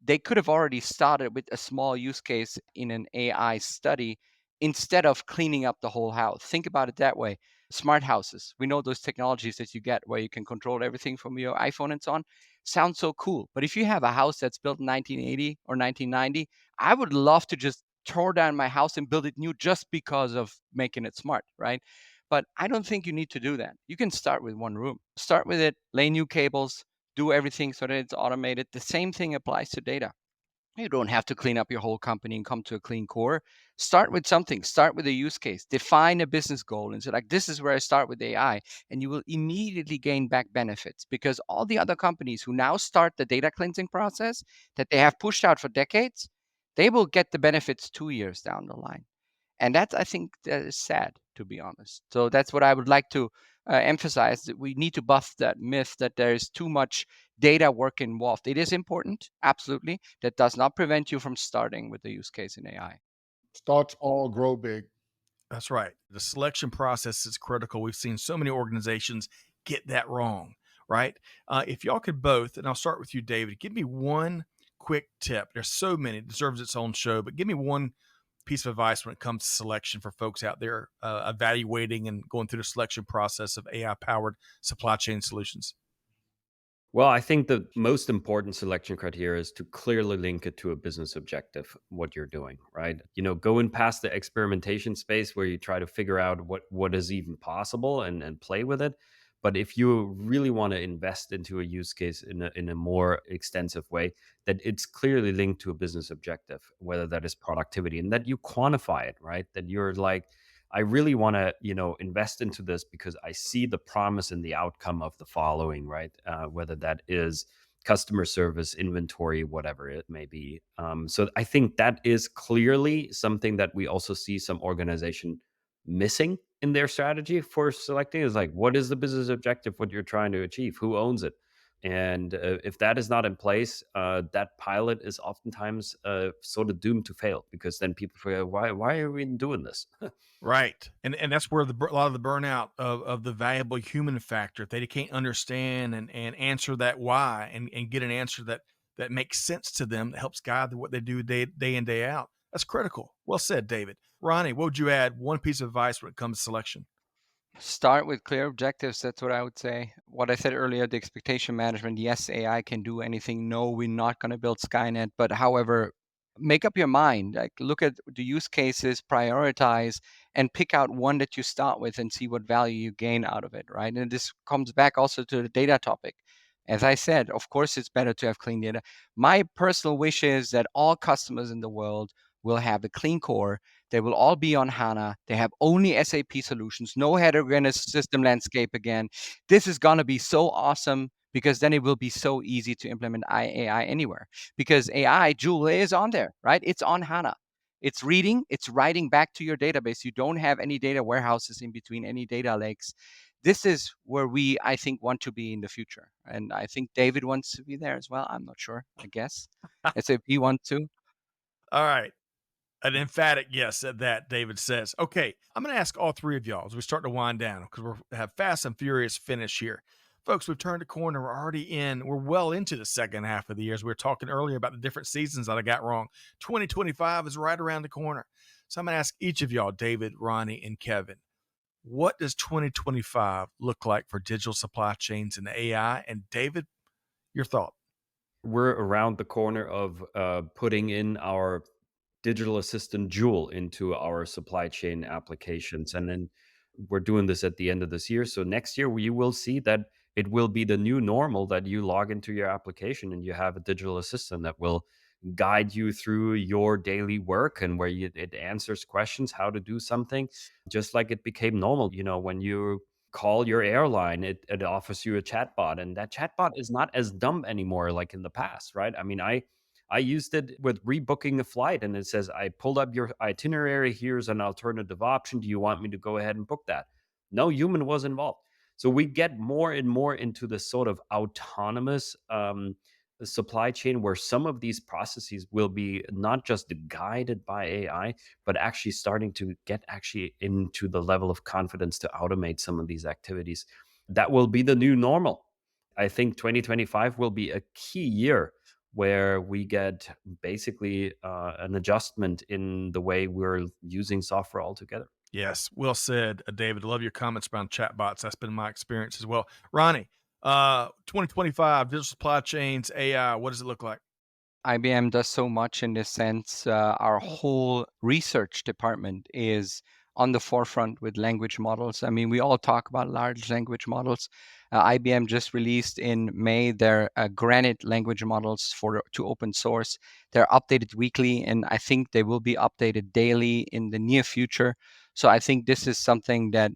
they could have already started with a small use case in an AI study instead of cleaning up the whole house. Think about it that way. Smart houses, we know those technologies that you get where you can control everything from your iPhone and so on. Sounds so cool. But if you have a house that's built in 1980 or 1990, I would love to just tear down my house and build it new just because of making it smart, right? But I don't think you need to do that. You can start with one room. Start with it, lay new cables, do everything so that it's automated. The same thing applies to data. You don't have to clean up your whole company and come to a clean core. Start with something, start with a use case, define a business goal and say, like, this is where I start with AI. And you will immediately gain back benefits because all the other companies who now start the data cleansing process that they have pushed out for decades, they will get the benefits 2 years down the line. And that's, I think, that is sad, to be honest. So that's what I would like to emphasize, that we need to bust that myth that there is too much data work involved. It is important, absolutely. That does not prevent you from starting with the use case in AI. Starts all, grow big. That's right. The selection process is critical. We've seen so many organizations get that wrong, right? If y'all could both, and I'll start with you, David, give me one quick tip. There's so many, it deserves its own show, but give me one piece of advice when it comes to selection for folks out there evaluating and going through the selection process of AI-powered supply chain solutions? Well, I think the most important selection criteria is to clearly link it to a business objective, what you're doing, right? Going past the experimentation space where you try to figure out what is even possible and play with it. But if you really want to invest into a use case in a more extensive way, that it's clearly linked to a business objective, whether that is productivity, and that you quantify it, right? That you're like, I really want to, invest into this because I see the promise in the outcome of the following, right? Whether that is customer service, inventory, whatever it may be. So I think that is clearly something that we also see some organization missing in their strategy for selecting is like, what is the business objective? What you're trying to achieve? Who owns it? And if that is not in place, that pilot is oftentimes sort of doomed to fail because then people forget, why are we doing this? Right. And that's where a lot of the burnout of the valuable human factor, if they can't understand and answer that why and get an answer that makes sense to them, that helps guide what they do day in, day out. That's critical. Well said, David. Ronnie, what would you add? One piece of advice when it comes to selection? Start with clear objectives. That's what I would say. What I said earlier, the expectation management. Yes, AI can do anything. No, we're not going to build Skynet. But however, make up your mind. Like, look at the use cases, prioritize, and pick out one that you start with and see what value you gain out of it, right? And this comes back also to the data topic. As I said, of course, it's better to have clean data. My personal wish is that all customers in the world will have a clean core. They will all be on HANA. They have only SAP solutions, no heterogeneous system landscape again. This is going to be so awesome because then it will be so easy to implement AI anywhere. Because AI, Joule, is on there, right? It's on HANA. It's reading, it's writing back to your database. You don't have any data warehouses in between, any data lakes. This is where we, I think, want to be in the future. And I think David wants to be there as well. I'm not sure, I guess. SAP wants to. All right. An emphatic yes at that, David says. Okay, I'm going to ask all three of y'all as we start to wind down because we have fast and furious finish here. Folks, we've turned a corner. We're well into the second half of the year. As we were talking earlier about the different seasons that I got wrong. 2025 is right around the corner. So I'm going to ask each of y'all, David, Ronnie, and Kevin, what does 2025 look like for digital supply chains and AI? And David, your thought. We're around the corner of putting in our digital assistant Joule into our supply chain applications. And then we're doing this at the end of this year. So next year, you will see that it will be the new normal that you log into your application and you have a digital assistant that will guide you through your daily work and where it answers questions, how to do something, just like it became normal. When you call your airline, it offers you a chatbot, and that chatbot is not as dumb anymore like in the past, right? I mean, I used it with rebooking a flight, and it says, I pulled up your itinerary. Here's an alternative option. Do you want me to go ahead and book that? No human was involved. So we get more and more into this sort of autonomous supply chain where some of these processes will be not just guided by AI, but actually starting to get actually into the level of confidence to automate some of these activities. That will be the new normal. I think 2025 will be a key year where we get basically an adjustment in the way we're using software altogether. Yes, well said, David. Love your comments around chatbots. That's been my experience as well. Ronnie, 2025 digital supply chains, AI. What does it look like? IBM does so much in this sense. Our whole research department is on the forefront with language models. I mean, we all talk about large language models. IBM just released in May their Granite language models to open source. They're updated weekly, and I think they will be updated daily in the near future. So I think this is something that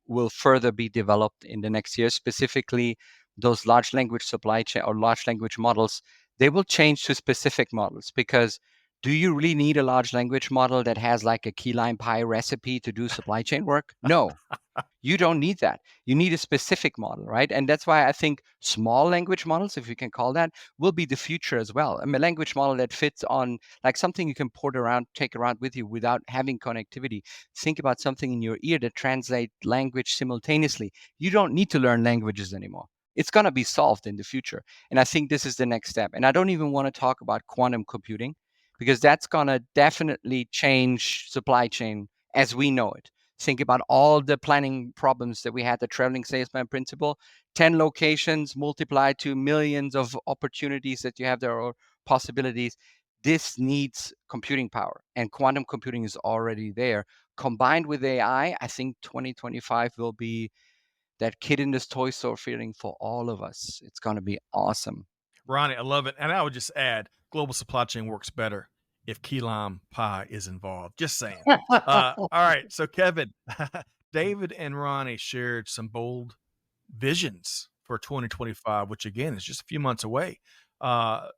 will further be developed in the next year. Specifically, those large language supply chain or large language models, they will change to specific models, because do you really need a large language model that has like a key lime pie recipe to do supply chain work? No, you don't need that. You need a specific model, right? And that's why I think small language models, if you can call that, will be the future as well. I mean, a language model that fits on like something you can take around with you without having connectivity. Think about something in your ear that translates language simultaneously. You don't need to learn languages anymore. It's going to be solved in the future. And I think this is the next step. And I don't even want to talk about quantum computing, because that's going to definitely change supply chain as we know it. Think about all the planning problems that we had, the traveling salesman principle, 10 locations multiplied to millions of opportunities that you have there, or possibilities. This needs computing power, and quantum computing is already there. Combined with AI, I think 2025 will be that kid in this toy store feeling for all of us. It's going to be awesome. Ronnie, I love it. And I would just add, global supply chain works better if key lime pie is involved. Just saying. All right. So, Kevin, David and Ronnie shared some bold visions for 2025, which again is just a few months away.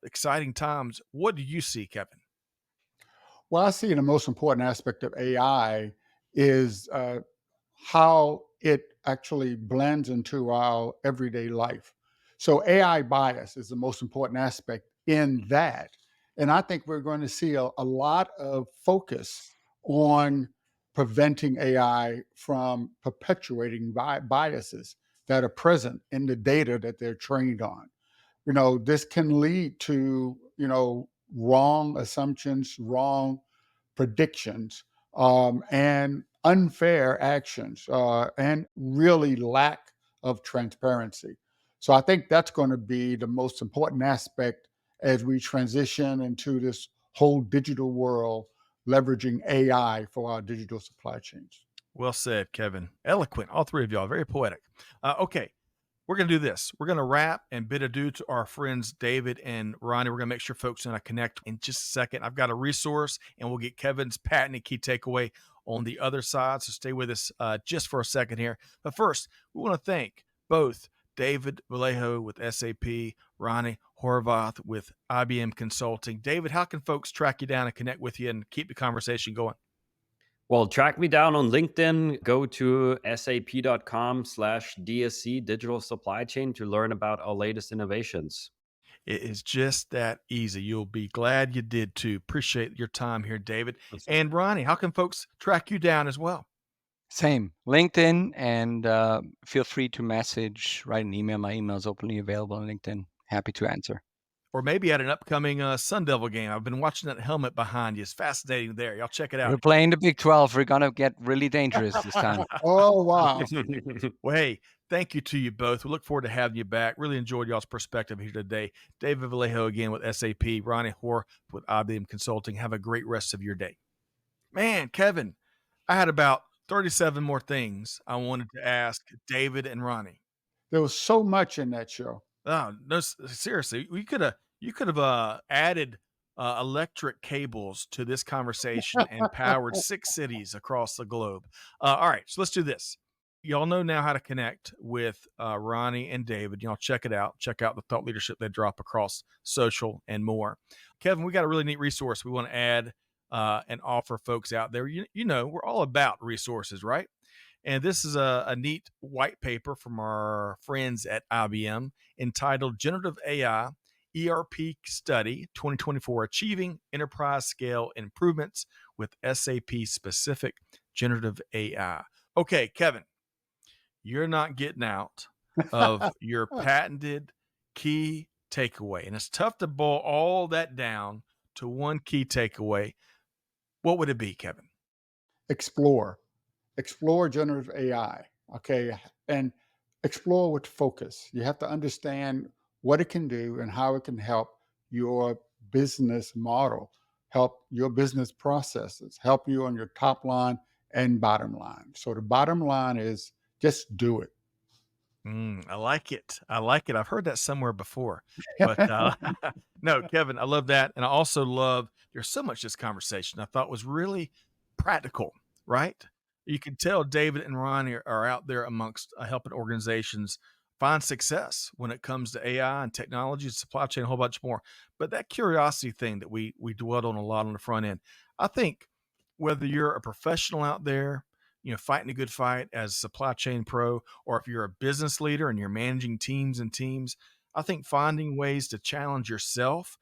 Exciting times. What do you see, Kevin? Well, I see the most important aspect of AI is how it actually blends into our everyday life. So AI bias is the most important aspect in that. And I think we're going to see a lot of focus on preventing AI from perpetuating biases that are present in the data that they're trained on. This can lead to, wrong assumptions, wrong predictions, and unfair actions, and really lack of transparency. So I think that's going to be the most important aspect as we transition into this whole digital world, leveraging AI for our digital supply chains. Well said, Kevin. Eloquent, all three of y'all, very poetic. Okay, we're going to do this. We're going to wrap and bid adieu to our friends David and Ronnie. We're going to make sure folks are going to connect in just a second. I've got a resource, and we'll get Kevin's patented key takeaway on the other side. So stay with us just for a second here. But first, we want to thank both David Vallejo with SAP, Ronny Horvath with IBM Consulting. David, how can folks track you down and connect with you and keep the conversation going? Well, track me down on LinkedIn. Go to sap.com/DSC Digital Supply Chain to learn about our latest innovations. It is just that easy. You'll be glad you did too. Appreciate your time here, David. And Ronnie, how can folks track you down as well? Same, LinkedIn, and feel free to message, write an email. My email is openly available on LinkedIn. Happy to answer. Or maybe at an upcoming Sun Devil game. I've been watching that helmet behind you. It's fascinating there. Y'all check it out. We're playing the Big 12. We're going to get really dangerous this time. Oh, wow. Well, hey, thank you to you both. We look forward to having you back. Really enjoyed y'all's perspective here today. David Vallejo again with SAP, Ronny Horvath with IBM Consulting. Have a great rest of your day. Man, Kevin, I had about 37 more things I wanted to ask David and Ronnie. There was so much in that show. Oh, no, seriously, you could have added electric cables to this conversation and powered 6 cities across the globe. All right, so let's do this. Y'all know now how to connect with Ronnie and David. Y'all check it out. Check out the thought leadership they drop across social and more. Kevin, we got a really neat resource we want to add and offer folks out there. You know, we're all about resources, right? And this is a neat white paper from our friends at IBM entitled Generative AI ERP Study 2024, Achieving Enterprise Scale Improvements with SAP Specific Generative AI. Okay, Kevin, you're not getting out of your patented key takeaway. And it's tough to boil all that down to one key takeaway. What would it be, Kevin? Explore generative AI, okay? And explore with focus. You have to understand what it can do and how it can help your business model, help your business processes, help you on your top line and bottom line. So the bottom line is just do it. I like it. I've heard that somewhere before, but no, Kevin, I love that. And I also love, there's so much this conversation I thought was really practical, right? You can tell David and Ronnie are out there amongst helping organizations find success when it comes to AI and technology, supply chain, a whole bunch more. But that curiosity thing that we dwelled on a lot on the front end, I think whether you're a professional out there, fighting a good fight as a supply chain pro, or if you're a business leader and you're managing teams, I think finding ways to challenge yourself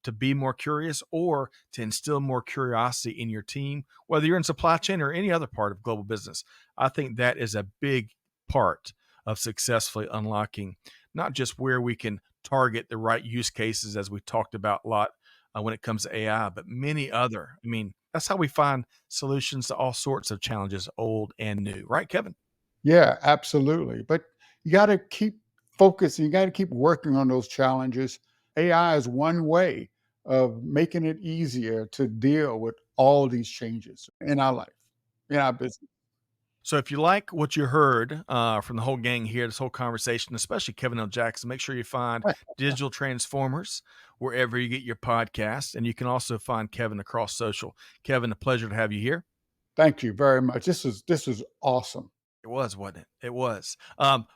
to be more curious or to instill more curiosity in your team, whether you're in supply chain or any other part of global business, I think that is a big part of successfully unlocking not just where we can target the right use cases, as we talked about a lot when it comes to AI, but many other. I mean, that's how we find solutions to all sorts of challenges, old and new. Right, Kevin? Yeah, absolutely. But you got to keep focusing. You got to keep working on those challenges. AI is one way of making it easier to deal with all these changes in our life, in our business. So if you like what you heard from the whole gang here, this whole conversation, especially Kevin L. Jackson, make sure you find Digital Transformers wherever you get your podcasts. And you can also find Kevin across social. Kevin, a pleasure to have you here. Thank you very much. This is awesome. It was, wasn't it? It was.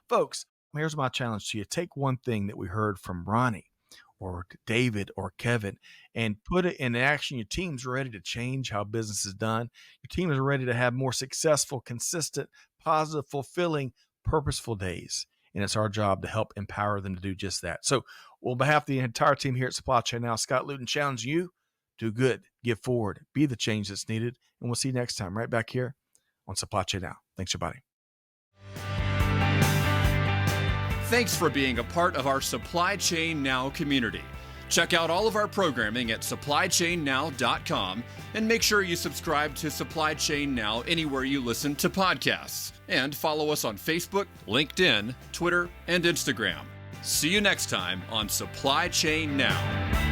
Folks, here's my challenge to you. Take one thing that we heard from Ronnie or David or Kevin and put it in action. Your team's ready to change how business is done. Your team is ready to have more successful, consistent, positive, fulfilling, purposeful days. And it's our job to help empower them to do just that. So on behalf of the entire team here at Supply Chain Now, Scott Luton challenge you, do good, give forward, be the change that's needed. And we'll see you next time right back here on Supply Chain Now. Thanks, everybody. Thanks for being a part of our Supply Chain Now community. Check out all of our programming at supplychainnow.com and make sure you subscribe to Supply Chain Now anywhere you listen to podcasts. And follow us on Facebook, LinkedIn, Twitter, and Instagram. See you next time on Supply Chain Now.